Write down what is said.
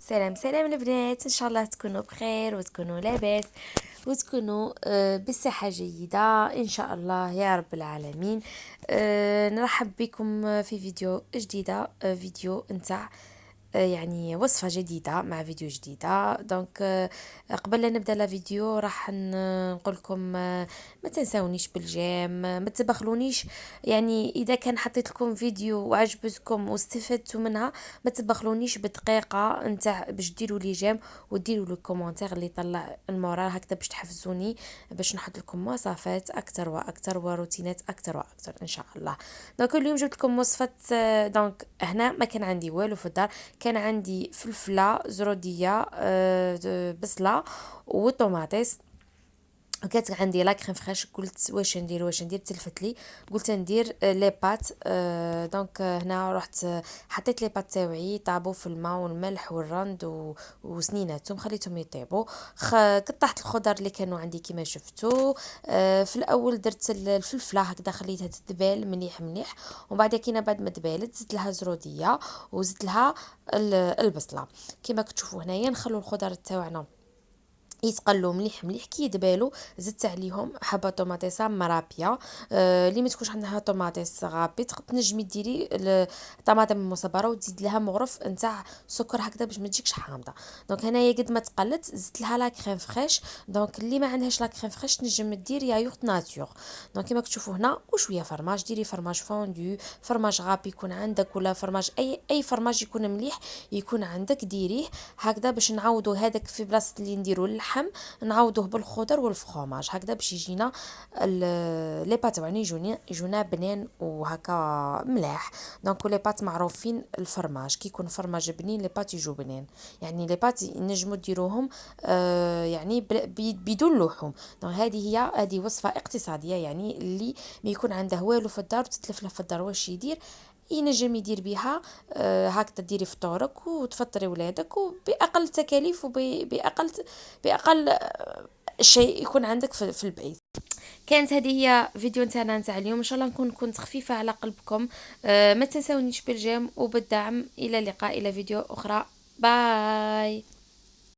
سلام سلام البنات، ان شاء الله تكونوا بخير وتكونوا لاباس وتكونوا بصحة جيدة ان شاء الله يا رب العالمين. نرحب بكم في فيديو جديدة، فيديو نتاع يعني وصفة جديدة مع فيديو جديدة. دونك قبل لا نبدا لا فيديو راح نقول لكم ما تنسونيش بالجيم، ما تبخلونيش. يعني اذا كان حطيت لكم فيديو وعجبتكم واستفدتوا منها، ما تبخلونيش بدقيقة نتاع باش ديروا لي جيم وديروا لي كومونتير اللي يطلع المورال هكذا باش تحفزوني باش نحط لكم وصفات اكثر واكثر وروتينات اكثر واكثر ان شاء الله. دونك اليوم جبت لكم وصفة. دونك هنا ما كان عندي والو في الدار، كان عندي فلفله زروديه، بصله وطوماطيس. وكانت عندي لا كريم فريش، قلت واش ندير تلفت لي، قلت ندير لي بات. دونك هنا رحت حطيت لي بات تاوعي طابوا في الماء والملح والرند وسنيناتهم خليتهم يطيبوا. قطعت الخضر اللي كانوا عندي كما شفتوا. في الاول درت الفلفله هكذا خليتها تدبال مليح مليح، ومن بعد كينا بعد ما دبالت زدت لها زروديه وزدت لها البصله. كما كتشوفوا هنايا نخلو الخضر تاوعنا يتقلوا مليح مليح كي يدبالوا. زدت عليهم حبه طوماطيسه مرابيه. اللي ما تكونش عندها طوماطيس غابي تنجمي ديري الطماطم المصبره وتزيد لها مغرف نتاع سكر هكذا باش ما تجيكش حامضه. دونك هنايا قد ما تقلت زدت لها لا كريم فريش. دونك اللي ما عندهاش لا كريم فريش تنجم دير ياغورت ناتور. دونك كما كتشوفوا هنا وشويه فرماج، ديري فرماج فوندو، فرماج غابي يكون عندك، ولا فرماج اي فرماج يكون مليح يكون عندك ديريه هكذا باش نعوضوا هذاك في بلاصه اللي نديروا اللحم نعوضوه بالخضر والفخوماج هكذا باش يجينا لي بات يعني يجونا بنين وهكا ملاح. دونك لي بات معروفين الفرماج كي يكون فرماج بنين لي بات يجو بنين. يعني لي بات نجموا ديروهم يعني بدون لحوم. دونك هذه وصفه اقتصاديه، يعني اللي ما يكون عنده والو في الدار وتتلف له في الدار واش يدير ينجم يدير بها. هكذا ديري فطورك وتفطري ولادك وباقل تكاليف باقل شيء يكون عندك في البيت. كانت هذه هي فيديو نتاعنا نتاع اليوم، ان شاء الله نكون كنت خفيفه على قلبكم. ما تنسونيش بالجيم وبالدعم. الى اللقاء، الى فيديو اخرى. باي.